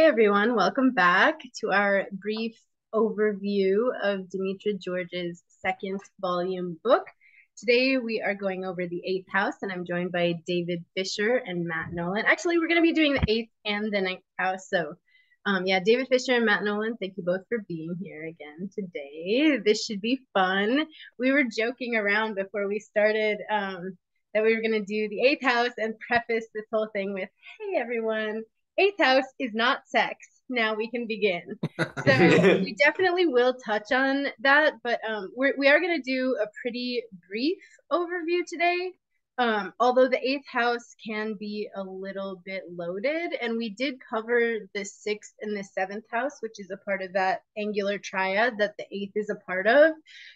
everyone, welcome back to our brief overview of Demetra George's second volume book. Today we are going over the eighth house, and I'm joined by David Fisher and Matt Nolan. Actually, we're going to be doing the eighth and the ninth house. So, David Fisher and Matt Nolan, thank you both for being here again today. This should be fun. We were joking around before we started that we were going to do the eighth house and preface this whole thing with, hey, everyone. Eighth house is not sex. Now we can begin. So we definitely will touch on that, but we are going to do a pretty brief overview today. Although the eighth house can be a little bit loaded, and we did cover the sixth and the seventh house, which is a part of that angular triad that the eighth is a part of.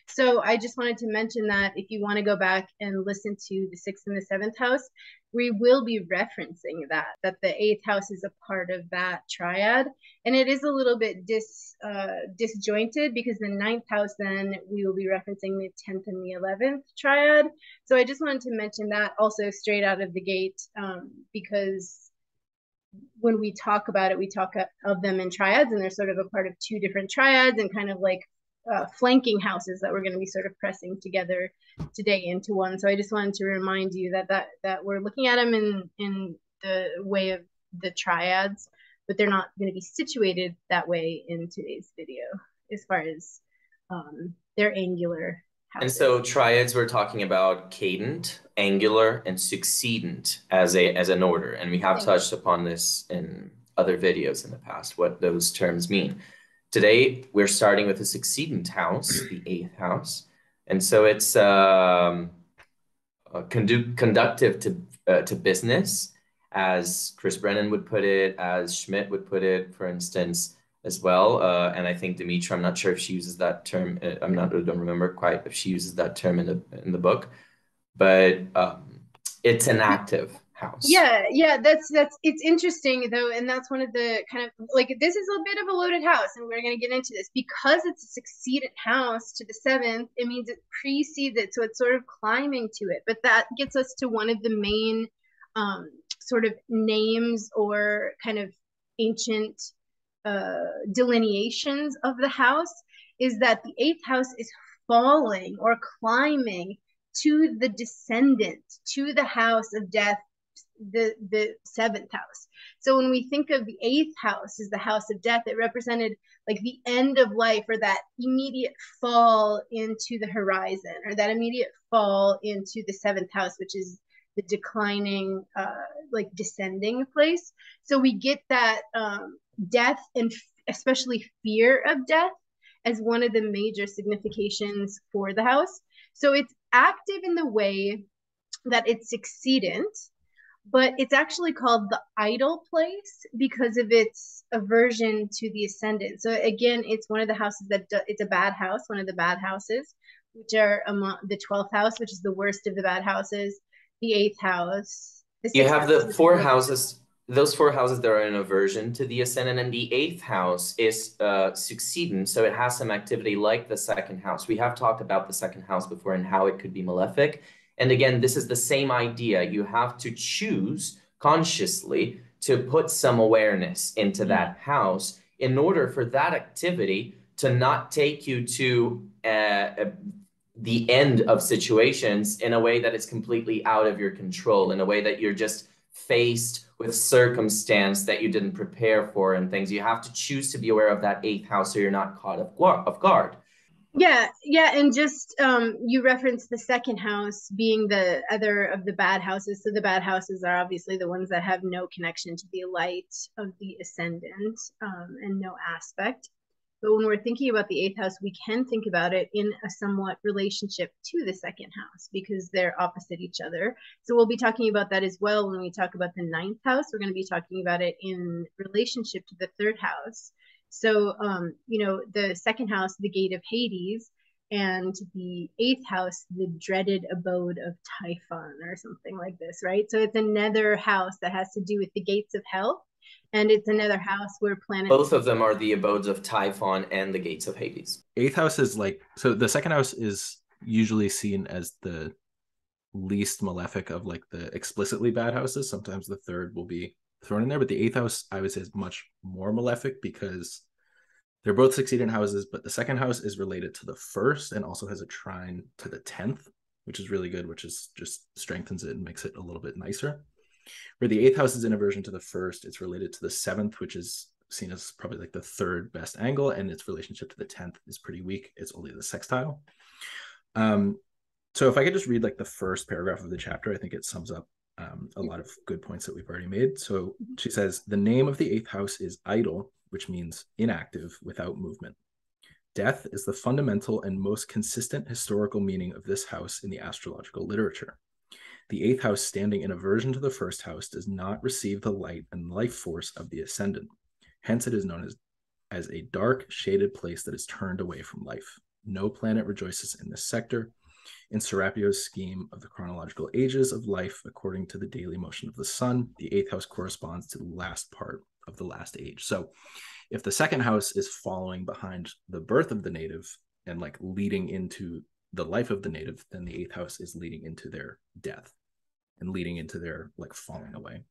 So I just wanted to mention that if you want to go back and listen to the sixth and the seventh house, we will be referencing that the eighth house is a part of that triad. And it is a little bit disjointed because the ninth house, then we will be referencing the 10th and the 11th triad. So I just wanted to mention that also straight out of the gate, because when we talk about it, we talk of them in triads, and they're sort of a part of two different triads and kind of like flanking houses that we're going to be sort of pressing together today into one. So I just wanted to remind you that we're looking at them in the way of the triads, but they're not going to be situated that way in today's video as far as their angular houses. And so triads, we're talking about cadent, angular, and succedent as an order. And we have touched upon this in other videos in the past, what those terms mean. Today, we're starting with the succedent house, the eighth house. And so it's conductive to business, as Chris Brennan would put it, as Schmidt would put it, for instance, as well. And I think Demetra, I'm not sure if she uses that term. I don't remember quite if she uses that term in the book, but it's an active house. Yeah, it's interesting though, and that's one of the kind of like, this is a bit of a loaded house, and we're going to get into this because it's a succeedent house to the seventh. It means it precedes it, so it's sort of climbing to it. But that gets us to one of the main sort of names or kind of ancient delineations of the house, is that the eighth house is falling or climbing to the descendant, to the house of death, the seventh house. So when we think of the eighth house as the house of death, it represented like the end of life, or that immediate fall into the horizon, or that immediate fall into the seventh house, which is the declining, like descending place. So we get that death, and especially fear of death, as one of the major significations for the house. So it's active in the way that it's succedent, but it's actually called the idle place because of its aversion to the ascendant. So again, it's one of the houses that it's a bad house, one of the bad houses, which are among the 12th house, which is the worst of the bad houses, the eighth house. You have the four houses, those four houses that are in aversion to the ascendant, and the eighth house is succedent, so it has some activity like the second house. We have talked about the second house before and how it could be malefic. And again, this is the same idea. You have to choose consciously to put some awareness into that house in order for that activity to not take you to the end of situations in a way that is completely out of your control, in a way that you're just faced with circumstance that you didn't prepare for and things. You have to choose to be aware of that eighth house so you're not caught off guard. Yeah, and just you referenced the second house being the other of the bad houses. So the bad houses are obviously the ones that have no connection to the light of the ascendant, and no aspect. But when we're thinking about the eighth house, we can think about it in a somewhat relationship to the second house because they're opposite each other. So we'll be talking about that as well when we talk about the ninth house. We're going to be talking about it in relationship to the third house. So, the second house, the gate of Hades, and the eighth house, the dreaded abode of Typhon, or something like this, right? So it's another house that has to do with the gates of hell, and it's another house where planets... Both of them are the abodes of Typhon and the gates of Hades. Eighth house is like, so the second house is usually seen as the least malefic of like the explicitly bad houses. Sometimes the third will be thrown in there, but the 8th house I would say is much more malefic because they're both succeeding houses, but the second house is related to the first and also has a trine to the 10th, which is really good, which is just strengthens it and makes it a little bit nicer. Where the 8th house is in aversion to the first, it's related to the 7th, which is seen as probably like the third best angle, and its relationship to the 10th is pretty weak. It's only the sextile. So if I could just read like the first paragraph of the chapter, I think it sums up a lot of good points that we've already made. So she says, the name of the 8th house is idle, which means inactive, without movement. Death is the fundamental and most consistent historical meaning of this house in the astrological literature. The 8th house standing in aversion to the first house does not receive the light and life force of the ascendant. Hence it is known as a dark, shaded place that is turned away from life. No planet rejoices in this sector. In Serapio's scheme of the chronological ages of life, according to the daily motion of the sun, the 8th house corresponds to the last part of the last age. So if the second house is following behind the birth of the native and like leading into the life of the native, then the 8th house is leading into their death and leading into their like falling away.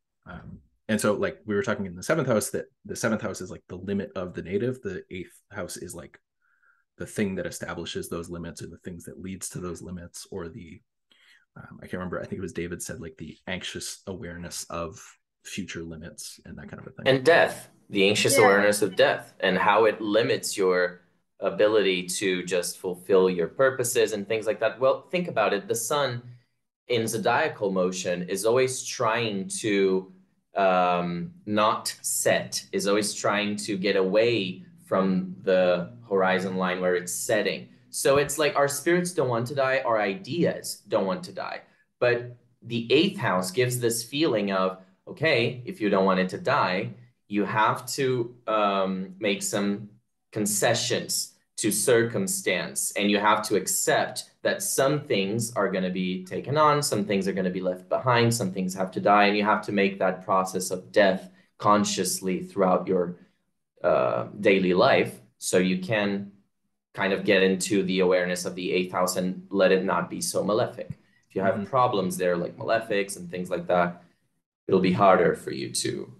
And so like we were talking in the 7th house, that the 7th house is like the limit of the native. The 8th house is like the thing that establishes those limits, or the things that leads to those limits, or the I can't remember, I think it was David said like the anxious awareness of future limits and that kind of a thing. And death, the anxious awareness of death and how it limits your ability to just fulfill your purposes and things like that. Well, think about it. The sun in zodiacal motion is always trying to not set, is always trying to get away from the horizon line where it's setting. So it's like our spirits don't want to die, our ideas don't want to die. But the 8th house gives this feeling of, okay, if you don't want it to die, you have to make some concessions to circumstance, and you have to accept that some things are going to be taken on, some things are going to be left behind, some things have to die, and you have to make that process of death consciously throughout your daily life, so you can kind of get into the awareness of the 8th house and let it not be so malefic. If you have problems there, like malefics and things like that, it'll be harder for you to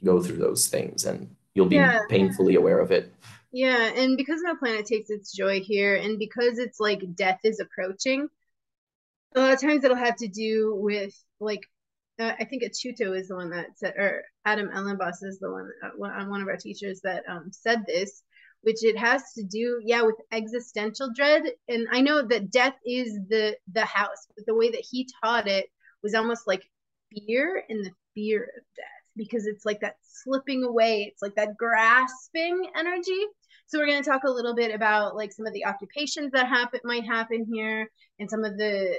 go through those things, and you'll be painfully aware of it. Yeah, and because no planet takes its joy here, and because it's like death is approaching, a lot of times it'll have to do with like, I think Achuto is the one that said, or Adam Ellenboss is the one of our teachers that said this, which it has to do, with existential dread. And I know that death is the house, but the way that he taught it was almost like fear, and the fear of death, because it's like that slipping away, it's like that grasping energy. So we're going to talk a little bit about like some of the occupations that might happen here, and some of the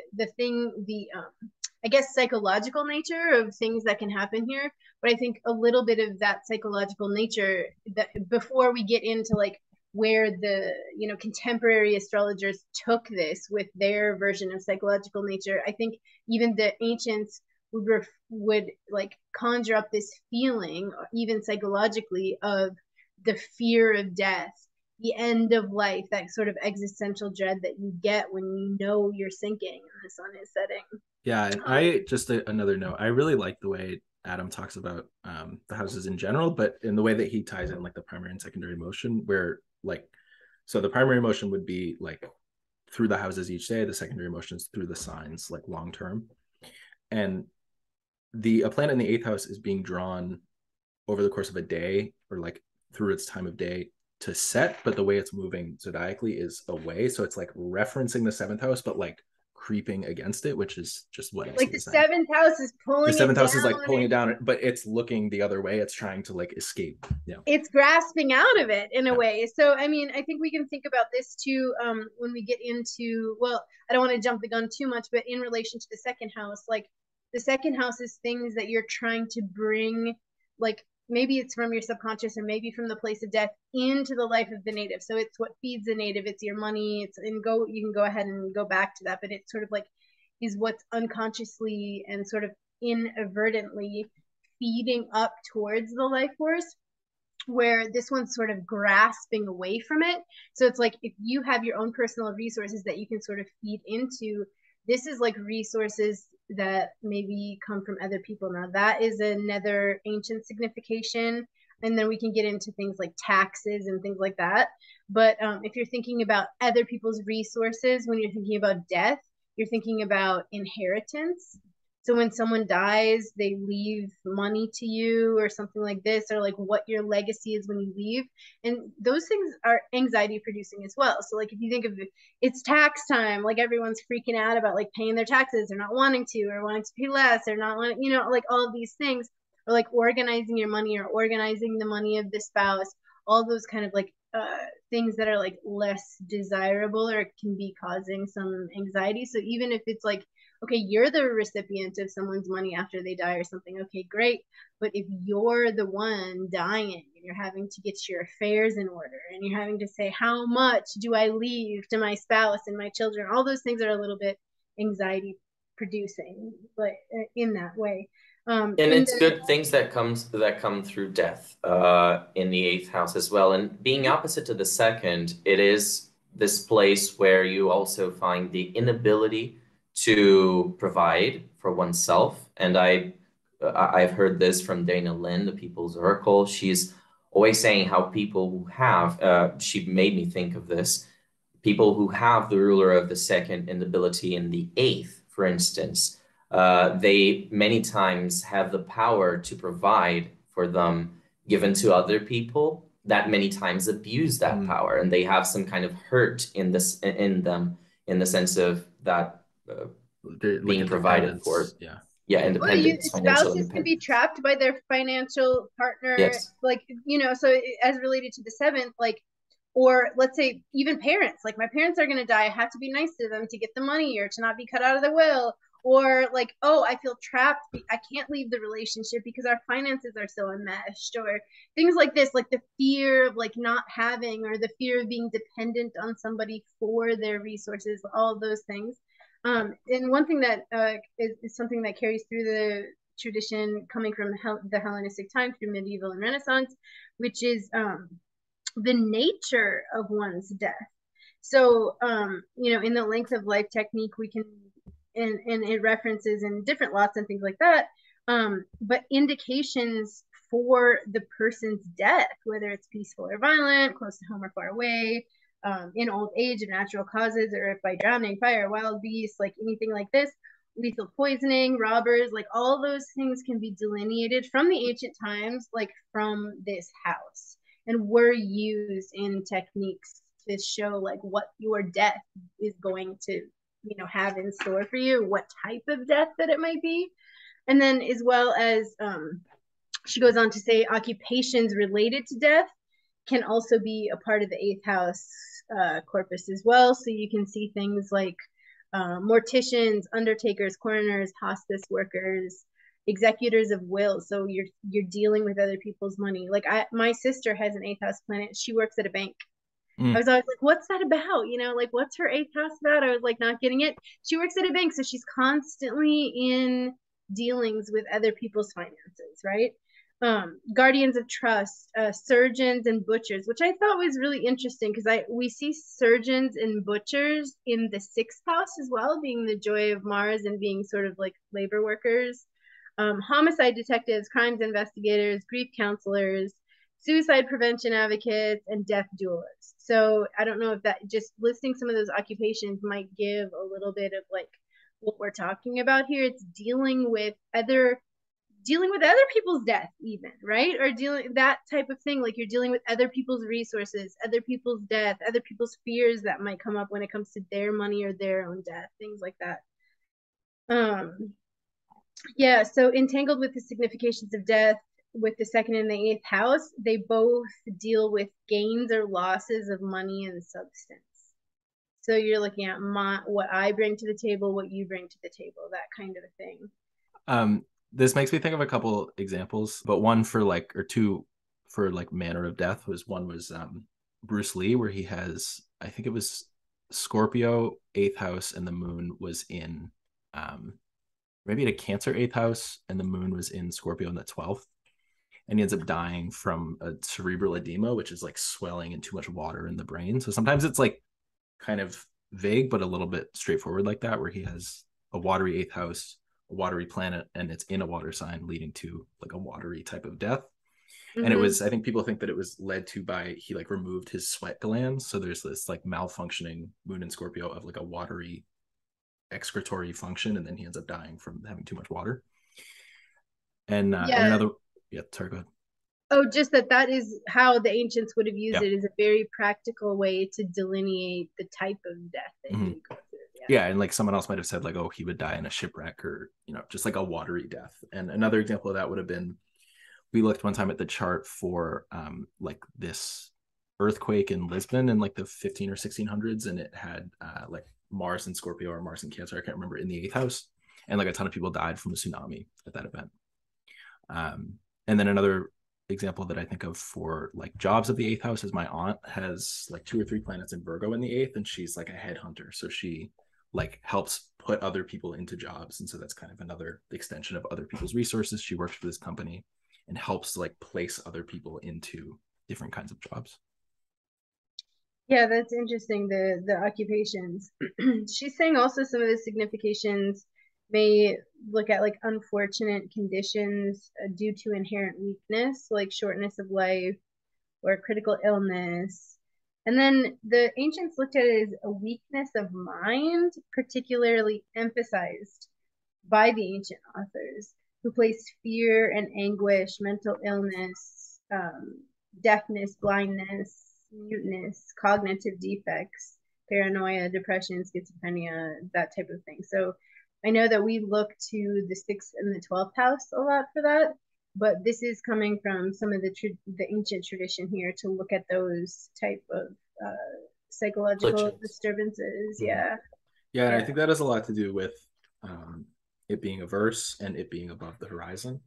I guess psychological nature of things that can happen here. But I think a little bit of that psychological nature, that before we get into like where the contemporary astrologers took this with their version of psychological nature, I think even the ancients would like conjure up this feeling, even psychologically, of the fear of death, the end of life, that sort of existential dread that you get when you know you're sinking and the sun is setting. Yeah, and I just another note, I really like the way Adam talks about the houses in general, but in the way that he ties in like the primary and secondary motion, where like, so the primary motion would be like through the houses each day, the secondary motion is through the signs, like long term. And a planet in the 8th house is being drawn over the course of a day, or like through its time of day to set, but the way it's moving zodiacally is away. So it's like referencing the 7th house, but like creeping against it, which is just what like the 7th house is pulling the 7th house is like pulling it down, but it's looking the other way. It's trying to like escape. It's grasping out of it in a way. So I mean, I think we can think about this too when we get into, well, I don't want to jump the gun too much, but in relation to the second house, like the second house is things that you're trying to bring, like maybe it's from your subconscious, or maybe from the place of death, into the life of the native. So it's what feeds the native, it's your money, you can go ahead and go back to that, but it's sort of like is what's unconsciously and sort of inadvertently feeding up towards the life force, where this one's sort of grasping away from it. So it's like if you have your own personal resources that you can sort of feed into, this is like resources that maybe come from other people. Now that is another ancient signification, and then we can get into things like taxes and things like that. But if you're thinking about other people's resources, when you're thinking about death, you're thinking about inheritance. So when someone dies, they leave money to you or something like this, or like what your legacy is when you leave. And those things are anxiety producing as well. So like if you think of it's tax time, like everyone's freaking out about like paying their taxes or not wanting to, or wanting to pay less, or not wanting, like all of these things, or like organizing your money or organizing the money of the spouse, all those kind of like things that are like less desirable or can be causing some anxiety. So even if it's like, okay, you're the recipient of someone's money after they die or something, okay, great. But if you're the one dying and you're having to get your affairs in order and you're having to say, how much do I leave to my spouse and my children? All those things are a little bit anxiety producing, but in that way. And it's good things that come through death in the eighth house as well. And being opposite to the second, it is this place where you also find the inability to provide for oneself. And I've heard this from Dana Lynn, the People's Oracle. She's always saying how people who have, she made me think of this, people who have the ruler of the second inability in the eighth, for instance, they many times have the power to provide for them given to other people that many times abuse that power, and they have some kind of hurt in them in the sense of that being provided for. Independence, financial spouses independence. can be trapped by their financial partner. Yes. Like, so as related to the seventh, like, or let's say even parents, like my parents are going to die, I have to be nice to them to get the money or to not be cut out of the will. Or like, oh, I feel trapped, I can't leave the relationship because our finances are so enmeshed, or things like this, like the fear of like not having, or the fear of being dependent on somebody for their resources, all those things. And one thing that is something that carries through the tradition coming from the Hellenistic time through medieval and Renaissance, which is the nature of one's death. So, in the length of life technique, we can, and it references in different lots and things like that, but indications for the person's death, whether it's peaceful or violent, close to home or far away, in old age of natural causes, or if by drowning, fire, wild beasts, like anything like this, lethal poisoning, robbers, like all those things can be delineated from the ancient times, like from this house, and were used in techniques to show like what your death is going to have in store for you, what type of death that it might be. And then as well as she goes on to say occupations related to death can also be a part of the eighth house corpus as well. So you can see things like morticians, undertakers, coroners, hospice workers, executors of wills. So you're dealing with other people's money. Like my sister has an eighth house planet. She works at a bank. I was always like, what's that about? Like, what's her eighth house about? I was like, not getting it. She works at a bank, so she's constantly in dealings with other people's finances, right? Guardians of trust, surgeons and butchers, which I thought was really interesting because we see surgeons and butchers in the sixth house as well, being the joy of Mars and being sort of like labor workers. Homicide detectives, crimes investigators, grief counselors, suicide prevention advocates, and death duelists. So I don't know if that, just listing some of those occupations might give a little bit of like what we're talking about here. It's dealing with other people's death even, right? Or dealing that type of thing, like you're dealing with other people's resources, other people's death, other people's fears that might come up when it comes to their money or their own death, things like that. So entangled with the significations of death with the second and the eighth house, they both deal with gains or losses of money and substance. So you're looking at what I bring to the table, what you bring to the table, that kind of a thing. This makes me think of a couple examples, but one for like, or two for like manner of death was Bruce Lee, where he has, I think it was Scorpio eighth house and the moon was in maybe a Cancer eighth house and the moon was in Scorpio in the 12th. And he ends up dying from a cerebral edema, which is like swelling and too much water in the brain. So sometimes it's like kind of vague, but a little bit straightforward like that, where he has a watery eighth house watery planet, and it's in a water sign, leading to like a watery type of death. Mm-hmm. And it was, I think people think that it was led to by he like removed his sweat glands. So there's this like malfunctioning moon in Scorpio of like a watery excretory function, and then he ends up dying from having too much water. And another, sorry, go ahead. Oh, just that is how the ancients would have used it as a very practical way to delineate the type of death that he would go through. Yeah, and like someone else might have said like, oh, he would die in a shipwreck, or just like a watery death. And another example of that would have been, we looked one time at the chart for like this earthquake in Lisbon in like the 15 or 1600s, and it had like Mars in Scorpio or Mars in Cancer, I can't remember, in the 8th house, and like a ton of people died from a tsunami at that event. And then another example that I think of for like jobs of the 8th house is my aunt has like 2 or 3 planets in Virgo in the 8th, and she's like a headhunter, so she like helps put other people into jobs, and so that's kind of another extension of other people's resources. She works for this company and helps like place other people into different kinds of jobs. Yeah, that's interesting, the occupations. She's saying also some of the significations may look at like unfortunate conditions due to inherent weakness, like shortness of life or critical illness. And then the ancients looked at it as a weakness of mind, particularly emphasized by the ancient authors, who placed fear and anguish, mental illness, deafness, blindness, muteness, cognitive defects, paranoia, depression, schizophrenia, that type of thing. So I know that we look to the 6th and the 12th house a lot for that, but this is coming from some of the ancient tradition here to look at those type of psychological disturbances. Yeah, and I think that has a lot to do with it being a verse and it being above the horizon.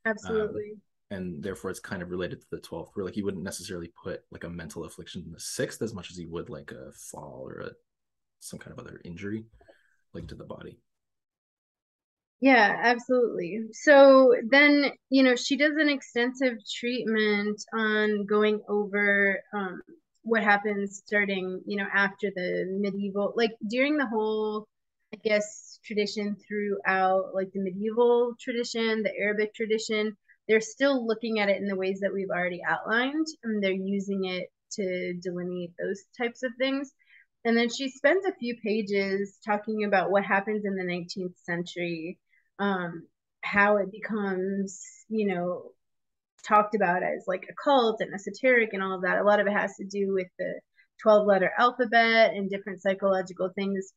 Absolutely. And therefore it's kind of related to the 12th, where like he wouldn't necessarily put like a mental affliction in the 6th as much as he would like a fall or some kind of other injury like to the body. Yeah, absolutely. So then, she does an extensive treatment on going over what happens starting, after the medieval, like during the whole, I guess, tradition throughout like the medieval tradition, the Arabic tradition. They're still looking at it in the ways that we've already outlined, and they're using it to delineate those types of things. And then she spends a few pages talking about what happens in the 19th century, how it becomes, talked about as like a cult and esoteric and all of that. A lot of it has to do with the 12-letter alphabet and different psychological things.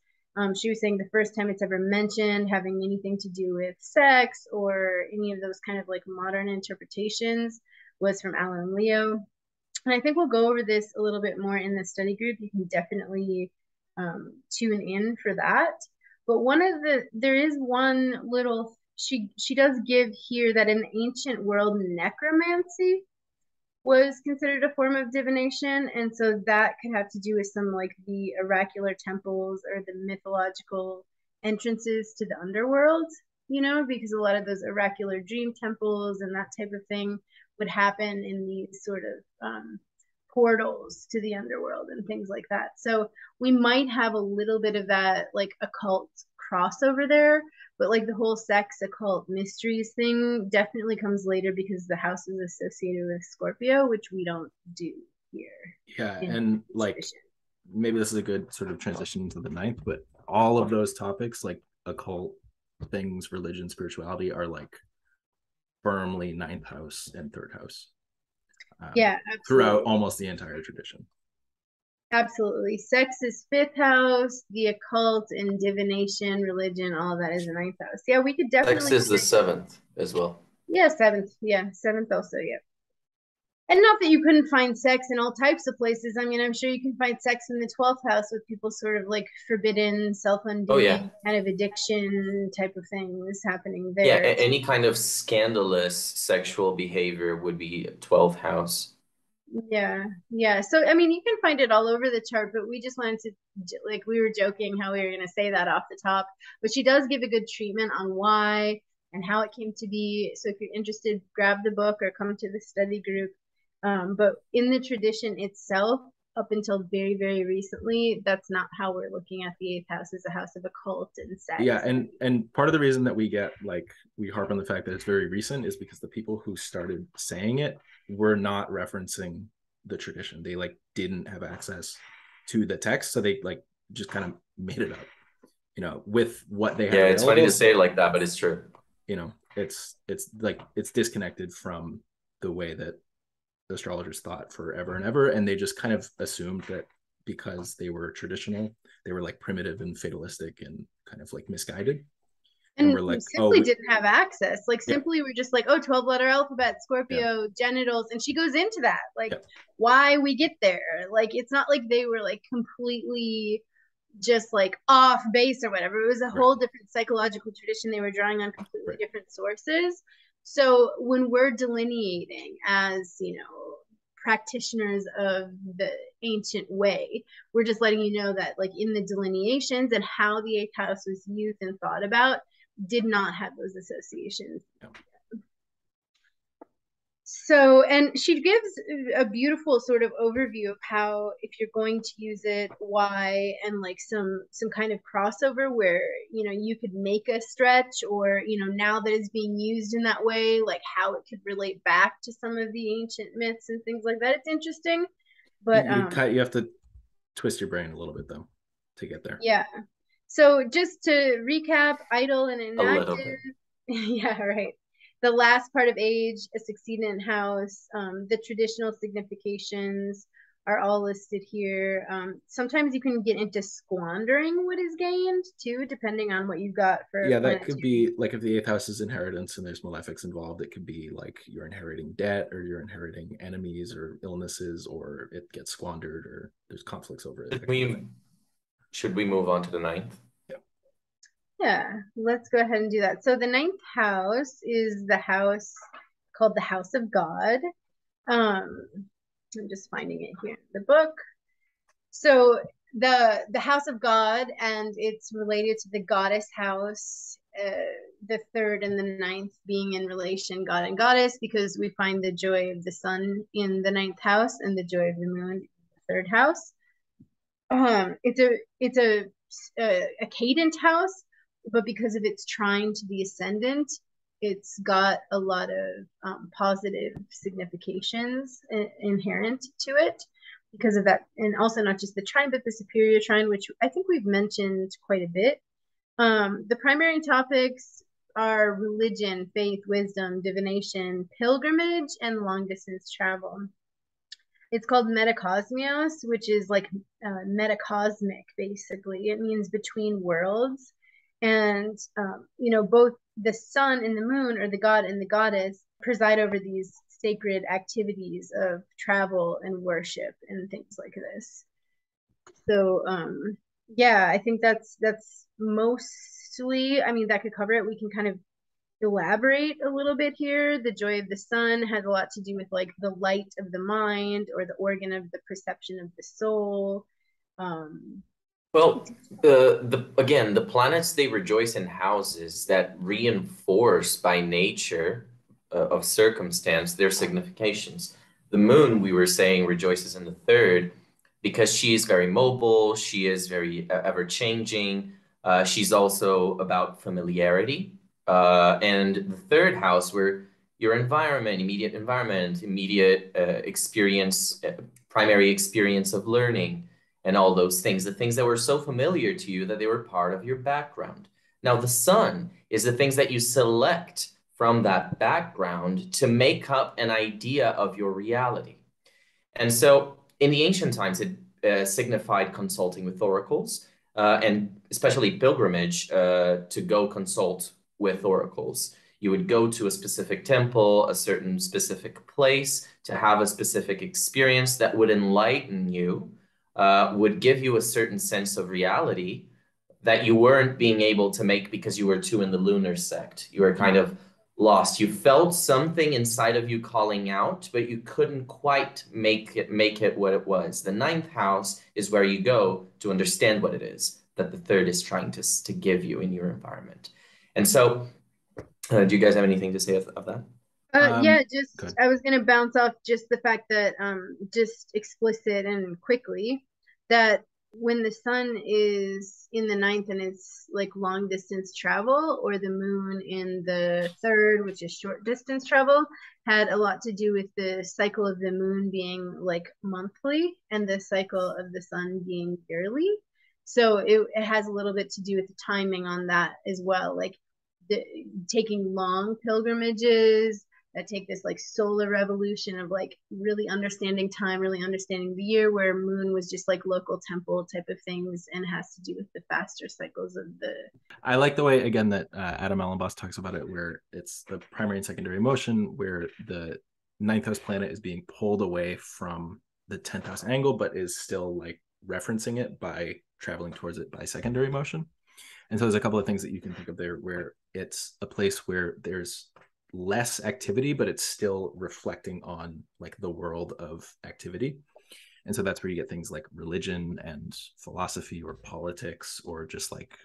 She was saying the first time it's ever mentioned having anything to do with sex or any of those kind of like modern interpretations was from Alan Leo. And I think we'll go over this a little bit more in the study group. You can definitely tune in for that. But there is one little, she does give here that in the ancient world, necromancy was considered a form of divination. And so that could have to do with some like the oracular temples or the mythological entrances to the underworld, because a lot of those oracular dream temples and that type of thing would happen in these sort of portals to the underworld and things like that. So we might have a little bit of that like occult crossover there, but like the whole sex occult mysteries thing definitely comes later because the house is associated with Scorpio, which we don't do here. Yeah, and like maybe this is a good sort of transition to the 9th, but all of those topics like occult things, religion, spirituality are like firmly 9th house and 3rd house. Yeah, absolutely. Throughout almost the entire tradition. Absolutely. Sex is 5th house, the occult and divination, religion, all of that is the 9th house. Yeah, we could definitely. Sex is the 7th as well. Yeah, 7th. Yeah, 7th also, yeah. And not that you couldn't find sex in all types of places. I mean, I'm sure you can find sex in the 12th house with people sort of like forbidden, self-undoing kind of addiction type of things happening there. Yeah, any kind of scandalous sexual behavior would be 12th house. Yeah. So, I mean, you can find it all over the chart, but we just wanted to, like, we were joking how we were going to say that off the top. But she does give a good treatment on why and how it came to be. So if you're interested, grab the book or come to the study group. But in the tradition itself, up until very, very recently, that's not how we're looking at the eighth house as a house of occult and sex. Yeah, and part of the reason that we harp on the fact that it's very recent is because the people who started saying it were not referencing the tradition. They like didn't have access to the text, so they like just kind of made it up, with what they had Yeah, available. it's funny to say it like that, but it's true. It's like it's disconnected from the way that astrologers thought forever and ever, and they just kind of assumed that because they were traditional, they were like primitive and fatalistic and kind of like misguided. And we're like, simply didn't have access. Like simply we're just like, 12-letter alphabet, Scorpio, genitals. And she goes into that, like why we get there. Like, it's not like they were like completely just like off base or whatever. It was a whole different psychological tradition. They were drawing on completely different sources. So when we're delineating as, practitioners of the ancient way, we're just letting you know that like in the delineations and how the eighth house was used and thought about did not have those associations. So, and she gives a beautiful sort of overview of how, if you're going to use it, why, and like some kind of crossover where, you could make a stretch, or, now that it's being used in that way, like how it could relate back to some of the ancient myths and things like that. It's interesting, but you have to twist your brain a little bit though to get there. Yeah. So just to recap, idle and inactive. Yeah, right. The last part of age, a succeedent house, the traditional significations are all listed here. Sometimes you can get into squandering what is gained too, depending on what you've got for. Yeah, that could be like if the eighth house is inheritance and there's malefics involved, it could be like you're inheriting debt, or you're inheriting enemies or illnesses, or it gets squandered, or there's conflicts over it. Should we move on to the ninth? Yeah, let's go ahead and do that. So the ninth house is the house called the House of God. I'm just finding it here in the book. So the House of God, and it's related to the goddess house, the third and the ninth being in relation God and goddess, because we find the joy of the sun in the ninth house and the joy of the moon in the third house. It's a cadent house, but because of its trine to the ascendant, it's got a lot of positive significations inherent to it because of that. And also not just the trine, but the superior trine, which I think we've mentioned quite a bit. The primary topics are religion, faith, wisdom, divination, pilgrimage, and long distance travel. It's called metacosmios, which is like metacosmic, basically. It means between worlds. And, both the sun and the moon, or the god and the goddess, preside over these sacred activities of travel and worship and things like this. So, yeah, I think that's mostly, that could cover it. We can kind of elaborate a little bit here. The joy of the sun has a lot to do with like the light of the mind, or the organ of the perception of the soul. Well, again, the planets, they rejoice in houses that reinforce by nature of circumstance their significations. The moon, we were saying, rejoices in the third because she is very mobile, she is very ever-changing. She's also about familiarity. And the third house, where your environment, immediate experience, primary experience of learning, and all those things, the things that were so familiar to you that they were part of your background. Now, the sun is the things that you select from that background to make up an idea of your reality. And so in the ancient times, it signified consulting with oracles, and especially pilgrimage to go consult with oracles. You would go to a specific temple, a certain specific place, to have a specific experience that would enlighten you, would give you a certain sense of reality that you weren't being able to make because you were too in the lunar sect. You were kind of lost. You felt something inside of you calling out, but you couldn't quite make it what it was. The ninth house is where you go to understand what it is that the third is trying to give you in your environment. And so, do you guys have anything to say of that? Yeah, Good. I was gonna bounce off just the fact that just explicit and quickly that when the sun is in the ninth and it's like long distance travel, or the moon in the third, which is short distance travel, had a lot to do with the cycle of the moon being like monthly and the cycle of the sun being yearly. So it has a little bit to do with the timing on that as well, like the, taking long pilgrimages that take this like solar revolution of like really understanding time, really understanding the year, where moon was just like local temple type of things and has to do with the faster cycles of the. I like the way again that Adam Allenboss talks about it, where it's the primary and secondary motion, where the ninth house planet is being pulled away from the 10th house angle, but is still like referencing it by traveling towards it by secondary motion. And so there's a couple of things that you can think of there where it's a place where there's less activity, but it's still reflecting on like the world of activity. And so that's where you get things like religion and philosophy or politics or just like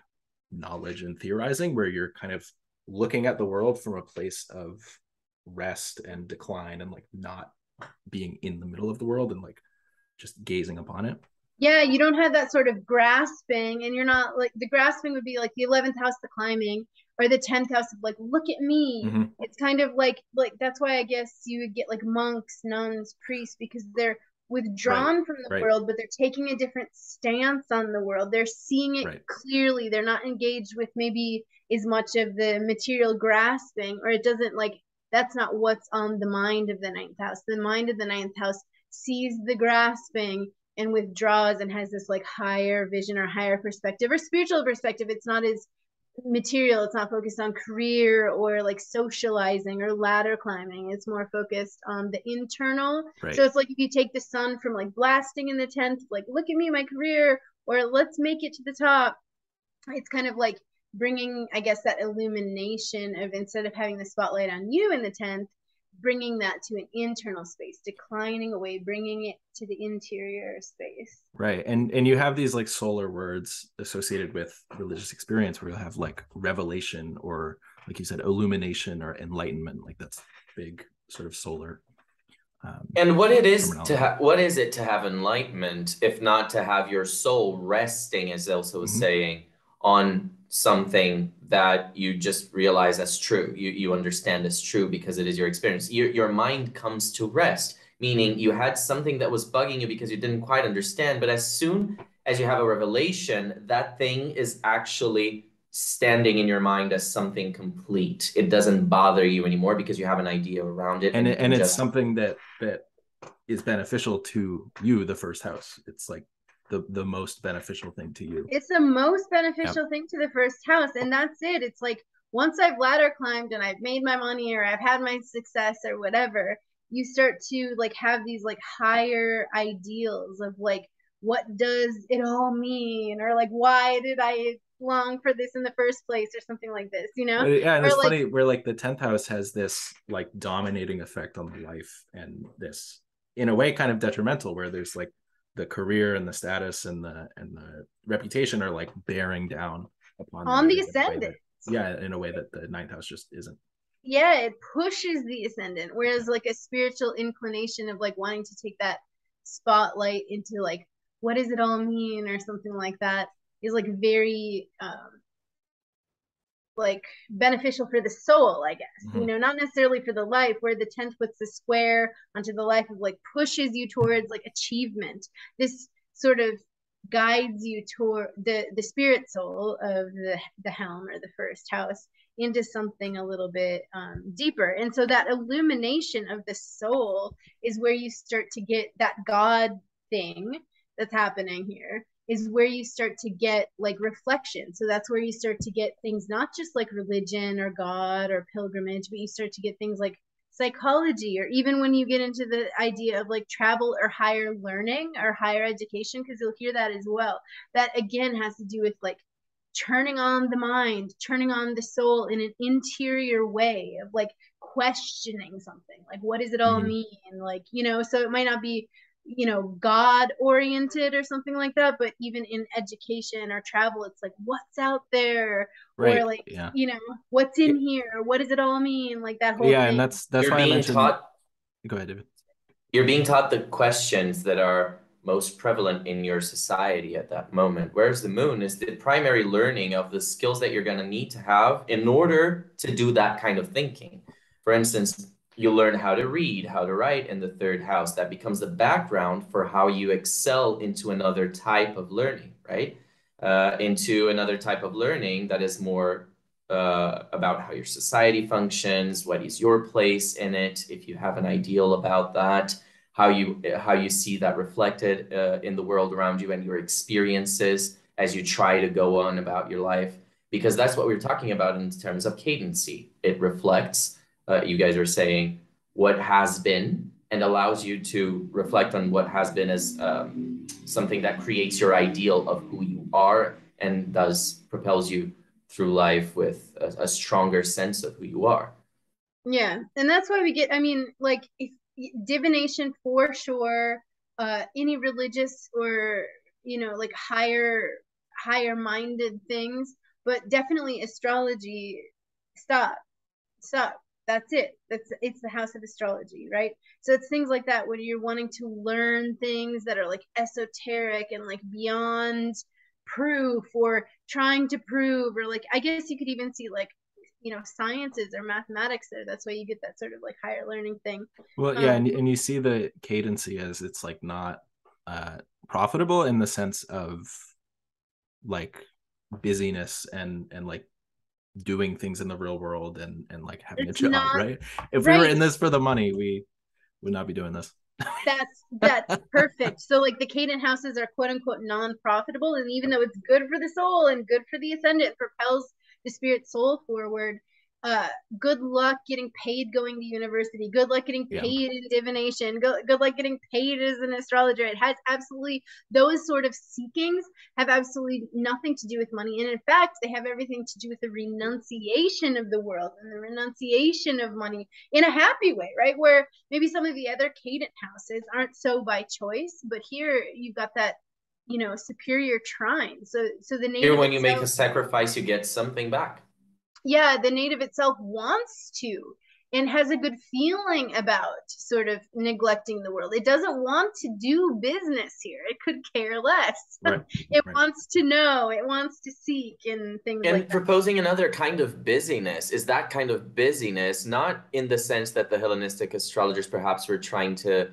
knowledge and theorizing, where you're kind of looking at the world from a place of rest and decline and like not being in the middle of the world and like just gazing upon it. Yeah, you don't have that sort of grasping, and you're not like the grasping would be like the 11th house, the climbing, or the 10th house of like, look at me. Mm-hmm. It's kind of like that's why I guess you would get like monks, nuns, priests, because they're withdrawn from the world, but they're taking a different stance on the world. They're seeing it clearly. They're not engaged with maybe as much of the material grasping, or it doesn't like that's not what's on the mind of the ninth house. The mind of the ninth house sees the grasping and withdraws and has this like higher vision or higher perspective or spiritual perspective. It's not as material. It's not focused on career or like socializing or ladder climbing. It's more focused on the internal. So it's like if you take the sun from like blasting in the 10th, like look at me, my career, or let's make it to the top. It's kind of like bringing, I guess, that illumination of, instead of having the spotlight on you in the 10th, bringing that to an internal space, declining away, bringing it to the interior space. Right. And you have these like solar words associated with religious experience, where you'll have like revelation, or like you said, illumination or enlightenment. Like that's big sort of solar. And what it is what is it to have enlightenment, if not to have your soul resting, as Elsa was saying, on something that you just realize as true, you understand as true because it is your experience. Your mind comes to rest, meaning you had something that was bugging you because you didn't quite understand, but as soon as you have a revelation, that thing is actually standing in your mind as something complete. It doesn't bother you anymore because you have an idea around it. And it's something that is beneficial to you, the first house. It's like the most beneficial thing to you. It's the most beneficial thing to the first house. And that's it. It's like once I've ladder climbed and I've made my money or I've had my success or whatever, you start to like have these like higher ideals of like, what does it all mean? Or like, why did I long for this in the first place, or something like this, you know? Yeah, and or it's like, funny where like the 10th house has this like dominating effect on the life, and this in a way kind of detrimental, where there's like the career and the status and the reputation are like bearing down upon on the ascendant. In a way that the ninth house just isn't. Yeah, it pushes the ascendant, whereas like a spiritual inclination of like wanting to take that spotlight into like, what does it all mean, or something like that, is like very like beneficial for the soul, I guess. You know, not necessarily for the life, where the 10th puts the square onto the life of like pushes you towards like achievement. This sort of guides you toward the spirit soul of the helm, or the first house, into something a little bit deeper. And so that illumination of the soul is where you start to get that God thing that's happening here, is where you start to get like reflection. So that's where you start to get things not just like religion or God or pilgrimage, but you start to get things like psychology, or even when you get into the idea of like travel or higher learning or higher education, because you'll hear that as well. That again has to do with like turning on the mind, turning on the soul in an interior way of like questioning something, like what does it all mean, like, you know. So it might not be God oriented or something like that, but even in education or travel, it's like, what's out there, Right. or like, Yeah. what's in here, what does it all mean, like that whole Yeah, thing. and that's You're why I being mentioned. taught Go ahead, David. you're being taught the questions that are most prevalent in your society at that moment. Whereas the moon is the primary learning of the skills that you're going to need to have in order to do that kind of thinking. For instance, you learn how to read, how to write in the third house. That becomes the background for how you excel into another type of learning, right? Into another type of learning that is more about how your society functions, what is your place in it, if you have an ideal about that, how you see that reflected in the world around you and your experiences as you try to go on about your life. Because that's what we're talking about in terms of cadency. It reflects, you guys are saying, what has been, and allows you to reflect on what has been as something that creates your ideal of who you are, and thus propels you through life with a stronger sense of who you are. Yeah, and that's why we get, I mean, like, if divination for sure, any religious or like higher minded things, but definitely astrology. Stop, stop. That's it. It's the house of astrology, right? So it's things like that when you're wanting to learn things that are like esoteric and like beyond proof, or trying to prove, or like, I guess you could even see like sciences or mathematics there. That's why you get that sort of like higher learning thing. Well, yeah, and you see the cadency as it's like not profitable in the sense of like busyness and like doing things in the real world and like having a It's job, not right? If we were right. in this for the money, we would not be doing this. That's perfect. So like the cadent houses are quote unquote non-profitable, and even though it's good for the soul and good for the ascendant, propels the spirit soul forward. uh Good luck getting paid going to university, good luck getting Yeah. paid in divination, good luck getting paid as an astrologer. It has absolutely, those sort of seekings have absolutely nothing to do with money, and in fact they have everything to do with the renunciation of the world and the renunciation of money in a happy way, right? Where maybe some of the other cadent houses aren't so by choice, but here you've got that superior trine. So the Here, native when you make a itself, sacrifice, you get something back. yeah, the native itself wants to and has a good feeling about sort of neglecting the world. It doesn't want to do business here. It could care less. Right. It Right. wants to know, it wants to seek, and things And like that. proposing another kind of busyness is that kind of busyness, not in the sense that the Hellenistic astrologers perhaps were trying to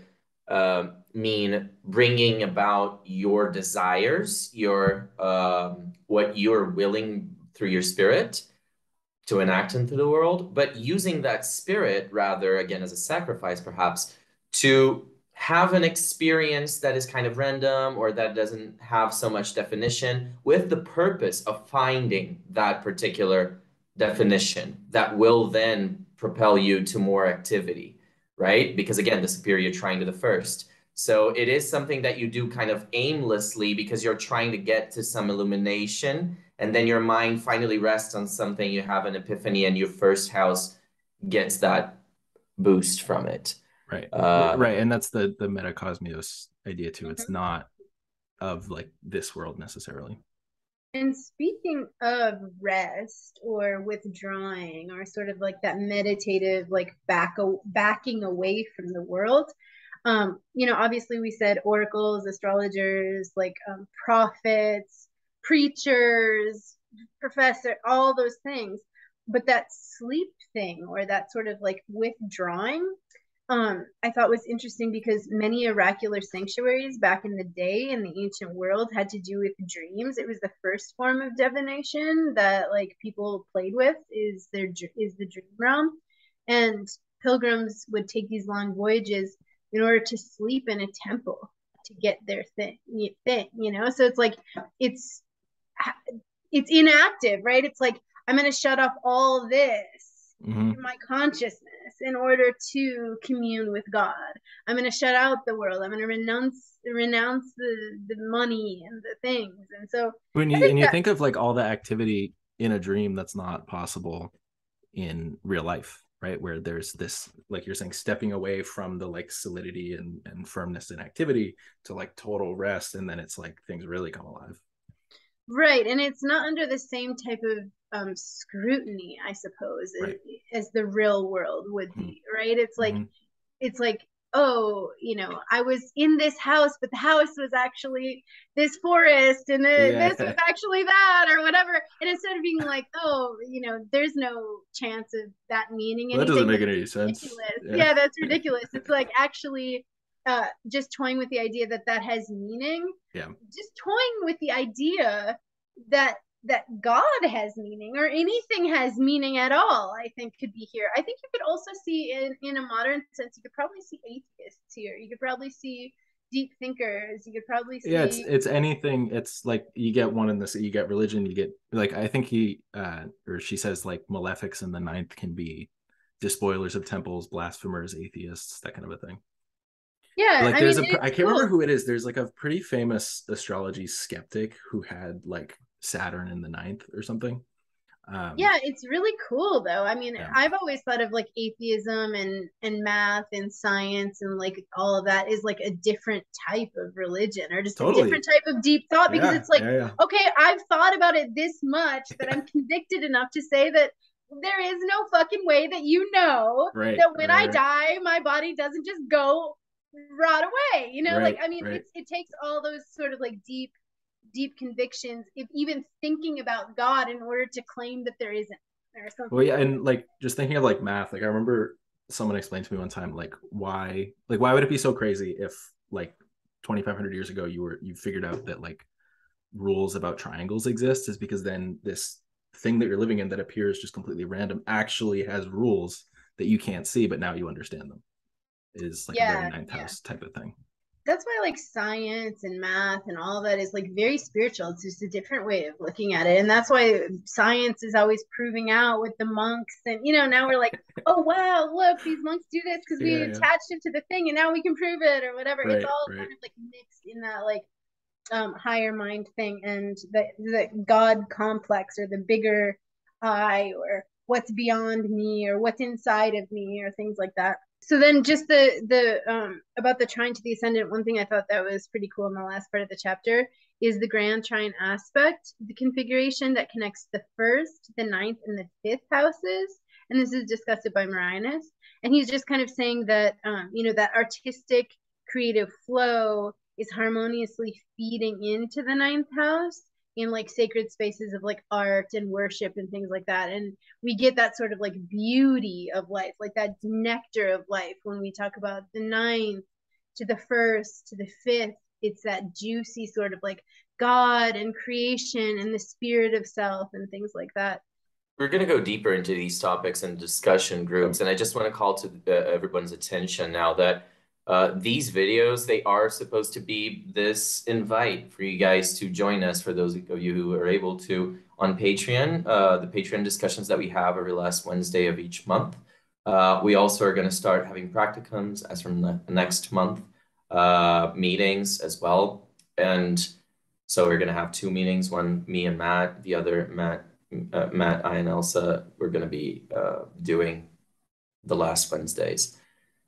mean bringing about your desires, your what you're willing through your spirit to enact into the world, but using that spirit rather, again, as a sacrifice, perhaps, to have an experience that is kind of random or that doesn't have so much definition, with the purpose of finding that particular definition that will then propel you to more activity, right? Because again, the superior trine to the first. So it is something that you do kind of aimlessly because you're trying to get to some illumination, and then your mind finally rests on something, you have an epiphany, and your first house gets that boost from it. Right. Right. And that's the metacosmos idea too. It's not of like this world necessarily. And speaking of rest or withdrawing, or sort of like that meditative, like backing away from the world, obviously we said oracles, astrologers, like prophets, preachers, professor, all those things. But that sleep thing, or that sort of like withdrawing, I thought was interesting because many oracular sanctuaries back in the day in the ancient world had to do with dreams. It was the first form of divination that like people played with, is the dream realm, and pilgrims would take these long voyages in order to sleep in a temple to get their thing. So it's like it's it's inactive, right? It's like, I'm going to shut off all this in my consciousness in order to commune with God. I'm going to shut out the world. I'm going to renounce the money and the things. And so when you think of like all the activity in a dream that's not possible in real life, right? Where there's this, like you're saying, stepping away from the like solidity and firmness and activity to like total rest, and then it's like things really come alive. Right, and it's not under the same type of scrutiny, I suppose, right. as the real world would be, right? It's like, oh, I was in this house, but the house was actually this forest, and this was actually that, or whatever. And instead of being like, oh, there's no chance of that meaning anything. That doesn't make any sense. Yeah, that's ridiculous. It's like actually just toying with the idea that has meaning. Yeah. Just toying with the idea that God has meaning, or anything has meaning at all, I think could be here. I think you could also see in a modern sense, you could probably see atheists here. You could probably see deep thinkers. You could probably see. Yeah, it's anything. It's like you get one in this, you get religion, you get like, I think he or she says like malefics in the ninth can be despoilers of temples, blasphemers, atheists, that kind of a thing. Yeah, like there's I can't remember who it is. There's like a pretty famous astrology skeptic who had like Saturn in the ninth or something. Yeah, it's really cool though. I mean, I've always thought of like atheism and math and science and like all of that is like a different type of religion, or just a different type of deep thought, because it's like, okay, I've thought about it this much that I'm convicted enough to say that there is no fucking way that that when I die, my body doesn't just go rot away. Like, I mean, it takes all those sort of like deep convictions, if even thinking about God, in order to claim that there isn't, or something. Well, yeah, and like just thinking of like math, like I remember someone explained to me one time, like why would it be so crazy if like 2,500 years ago you figured out that like rules about triangles exist, is because then this thing that you're living in that appears just completely random actually has rules that you can't see, but now you understand them. Is like a very ninth house type of thing. That's why like science and math and all that is like very spiritual. It's just a different way of looking at it. And that's why science is always proving out with the monks. And, now we're like, oh, wow, look, these monks do this because we attached it to the thing and now we can prove it, or whatever. It's all kind of like mixed in that like higher mind thing, and the God complex, or the bigger I, or what's beyond me, or what's inside of me, or things like that. So then just the about the trine to the ascendant, one thing I thought that was pretty cool in the last part of the chapter is the grand trine aspect, the configuration that connects the first, the ninth, and the fifth houses. And this is discussed by Marinus. And he's just kind of saying that, that artistic creative flow is harmoniously feeding into the ninth house in like sacred spaces of like art and worship and things like that. And we get that sort of like beauty of life, like that nectar of life when we talk about the ninth to the first to the fifth. It's that juicy sort of like God and creation and the spirit of self and things like that. We're going to go deeper into these topics and discussion groups. And I just want to call to everyone's attention now that these videos, they are supposed to be this invite for you guys to join us, for those of you who are able to, on Patreon, the Patreon discussions that we have every last Wednesday of each month. We also are going to start having practicums as from the next month, meetings as well. And so we're going to have 2 meetings, one me and Matt, the other Matt, I, and Elsa, we're going to be doing the last Wednesdays.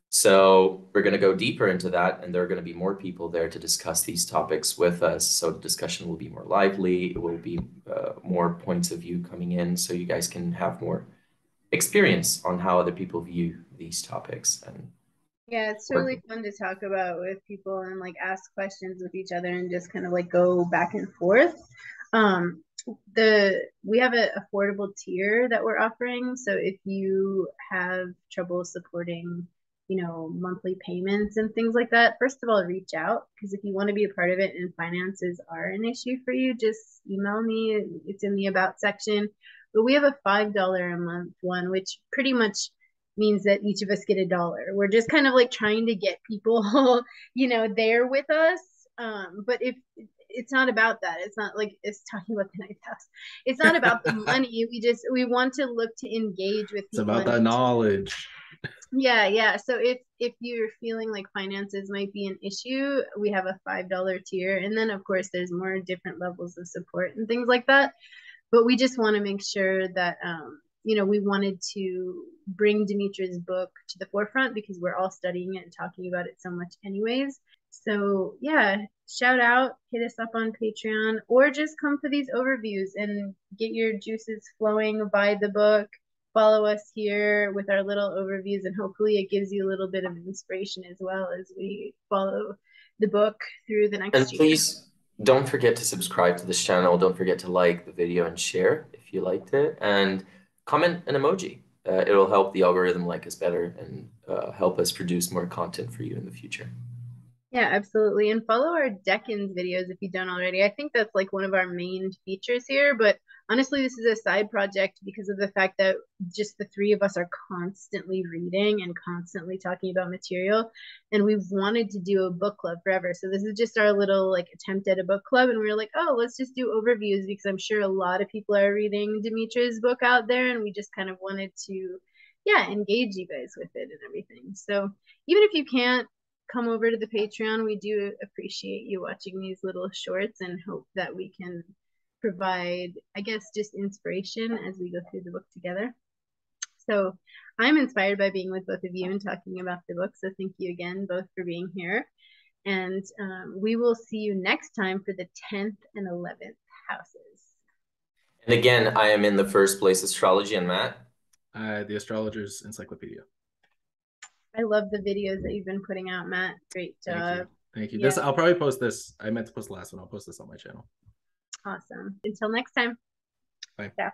So we're going to go deeper into that, and there are going to be more people there to discuss these topics with us. So the discussion will be more lively. It will be more points of view coming in, so you guys can have more experience on how other people view these topics. And yeah, it's really fun to talk about with people and like ask questions with each other and just kind of like go back and forth. We have an affordable tier that we're offering. So if you have trouble supporting monthly payments and things like that, first of all, reach out, because if you want to be a part of it and finances are an issue for you, just email me. It's in the about section. But we have a $5 a month one, which pretty much means that each of us get $1. We're just kind of like trying to get people there with us. But if it's not about that, it's not like it's talking about the ninth house, it's not about the money. We want to look to engage with people. It's about that knowledge. Yeah. So if you're feeling like finances might be an issue, we have a $5 tier, and then of course there's more different levels of support and things like that. But we just want to make sure that we wanted to bring Demetra's book to the forefront because we're all studying it and talking about it so much anyways. So yeah, shout out, hit us up on Patreon, or just come for these overviews and get your juices flowing, buy the book, follow us here with our little overviews, and hopefully it gives you a little bit of inspiration as well as we follow the book through the next year. And please don't forget to subscribe to this channel. Don't forget to like the video and share if you liked it, and comment an emoji. It'll help the algorithm like us better and help us produce more content for you in the future. Yeah, absolutely. And follow our Decans videos if you don't already. I think that's like one of our main features here, but honestly, this is a side project because of the fact that just the three of us are constantly reading and constantly talking about material. And we've wanted to do a book club forever. So this is just our little like attempt at a book club. And we were like, oh, let's just do overviews because I'm sure a lot of people are reading Demetra's book out there. And we just kind of wanted to, yeah, engage you guys with it and everything. So even if you can't come over to the Patreon, we do appreciate you watching these little shorts and hope that we can provide, I guess, just inspiration as we go through the book together. So I'm inspired by being with both of you and talking about the book. So thank you again both for being here. And we will see you next time for the 10th and 11th houses. And again, I am in the First Place Astrology, and Matt? The Astrologer's Encyclopedia. I love the videos that you've been putting out, Matt. Great job. Thank you. Yeah. I'll probably post this. I meant to post the last one. I'll post this on my channel. Awesome. Until next time. Bye. Yeah.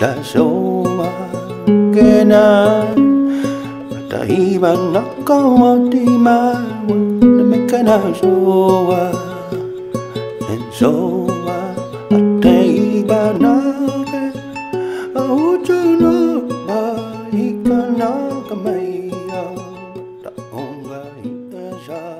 đã số mà kê na ta hi bằng nó có đi mà mấy cái nào số à nên số à đây ba nó cái ô chứ nó ba hi cái nó cái mày ta ôm vai ra